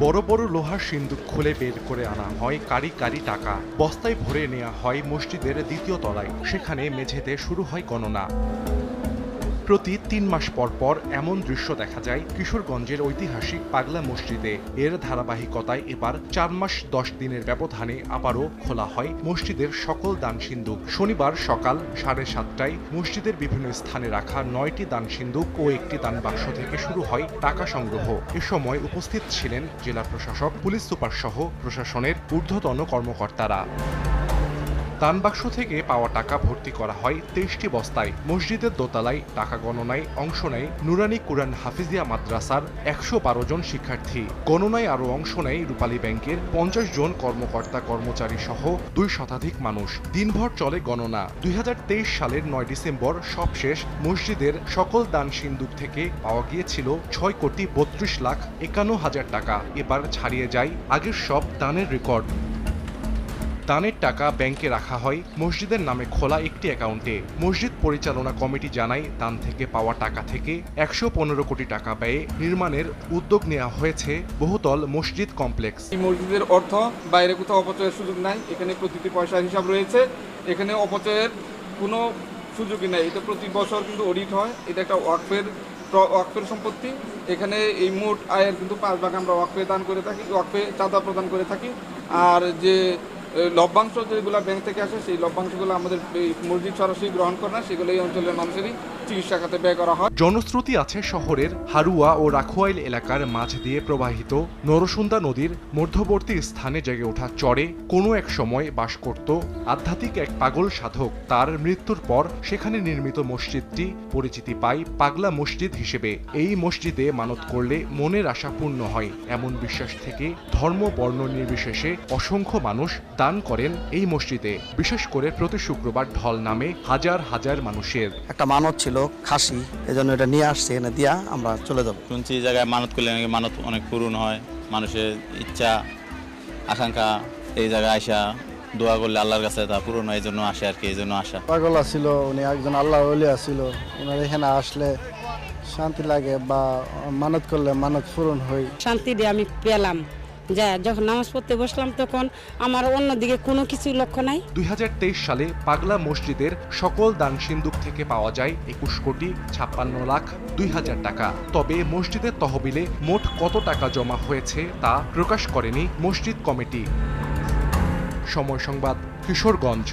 বড় বড় লোহার সিন্দুক খুলে বের করে আনা হয় কারি কারি টাকা। বস্তায় ভরে নেওয়া হয় মসজিদের দ্বিতীয় তলায়। সেখানে মেঝেতে শুরু হয় গণনা। প্রতি ৩ মাস পর পর এমন দৃশ্য দেখা যায় কিশোরগঞ্জের ঐতিহাসিক পাগলা মসজিদে। এর ধারাবাহিকতায় এবার ৪ মাস ১০ দিনের ব্যবধানে আবারও খোলা হয় মসজিদের সকল দান সিন্দুক। শনিবার সকাল ৭:৩০টায় মসজিদের বিভিন্ন স্থানে রাখা ৯টি দান সিন্দুক ও একটি দান বাক্স থেকে শুরু হয় টাকা সংগ্রহ। এ সময় উপস্থিত ছিলেন জেলা প্রশাসক, পুলিশ সুপার সহ প্রশাসনের ঊর্ধ্বতন কর্মকর্তারা। দান বাক্স থেকে পাওয়া টাকা ভর্তি করা হয় ২৩টি বস্তায়। মসজিদের দোতলায় টাকা গণনায় অংশ নেয় নুরানি কুরআন হাফিজিয়া মাদ্রাসার ১১২ জন শিক্ষার্থী। গণনায় আরও অংশ নেয় রূপালী ব্যাংকের ৫০ জন কর্মকর্তা কর্মচারী সহ ২ শতাধিক মানুষ। দিনভর চলে গণনা। ২০২৩ সালের ৯ ডিসেম্বর সবশেষ মসজিদের সকল দান সিন্দুক থেকে পাওয়া গিয়েছিল ৬,৩২,৫১,০০০ টাকা। এবার ছাড়িয়ে যায় আগের সব দানের রেকর্ড। দানের টাকা ব্যাংকে রাখা হয় মসজিদের নামে খোলা একটি অ্যাকাউন্টে। মসজিদ পরিচালনা কমিটি জানায়, দান থেকে পাওয়া টাকা থেকে ১১৫ কোটি টাকা ব্যয়ে নির্মাণের উদ্যোগ নেওয়া হয়েছে বহুতল মসজিদ কমপ্লেক্স। এই মসজিদের অর্থ বাইরে কোথাও অপচয়ের সুযোগ নাই। এখানে প্রতিটি পয়সার হিসাব রয়েছে। এখানে অপচয়ের কোনো সুযোগই নাই। এটা প্রতি বছর কিন্তু অডিট হয়। এটা একটা ওয়াকফের সম্পত্তি। এখানে এই মোট আয়ের কিন্তু ৫ ভাগ আমরা ওয়াকফে দান করে থাকি, ওয়াকফে চাঁদা প্রদান করে থাকি। আর যে লভ্যাংশ যেগুলো ব্যাংক থেকে আসে, সেই লভ্যাংশগুলো আমাদের মসজিদ সরাসরি গ্রহণ করে না, সেগুলো এই অঞ্চলের মানুষেরই চিকিৎসা খাতে ব্যয় করা হয়। জনশ্রুতি আছে শহরের হারুয়া ও রাখোয়াইল এলাকার মাঝ দিয়ে প্রবাহিত নরসুন্দা নদীর মধ্যবর্তী স্থানে জেগে ওঠা চরে কোনো এক সময় বাস করত আধ্যাত্মিক এক পাগল সাধক। তার মৃত্যুর পর সেখানে নির্মিত মসজিদটি পরিচিতি পায় পাগলা মসজিদ হিসেবে। এই মসজিদে মানত করলে মনের আশা পূর্ণ হয়, এমন বিশ্বাস থেকে ধর্ম বর্ণ নির্বিশেষে অসংখ্য মানুষ দান করেন এই মসজিদে। বিশেষ করে প্রতি শুক্রবার ঢল নামে হাজার হাজার মানুষের। একটা মানত ছিল খাসি, এজন্য এটা নিয়ে আসছে, এনে দিয়া আমরা চলে যাব। শুনছি এই জায়গায় মানত করলে নাকি মানত অনেক পূরণ হয়। মানুষের ইচ্ছা আকাঙ্ক্ষা এই জায়গায় আসা দোয়া করলে আল্লাহর কাছে তা পূরণ হয়, এই জন্য আসে আর কি। এই জন্য আসা। পাগল ছিল উনি, একজন আল্লাহর ওলি ছিল। ওনার এখানে আসলে শান্তি লাগে বা মানত করলে মানত পূরণ হয়। শান্তি দিয়ে আমি পেলাম। যখন নামাজ পড়তে বসলাম তখন আমার অন্যদিকে কোনো কিছু লক্ষ্য নাই। ২০২৩ সালে পাগলা মসজিদের সকল দান সিন্দুক থেকে পাওয়া যায় ২১,৫৬,২০০০ টাকা। তবে মসজিদের তহবিলে মোট কত টাকা জমা হয়েছে তা প্রকাশ করেনি মসজিদ কমিটি। সময় সংবাদ, কিশোরগঞ্জ।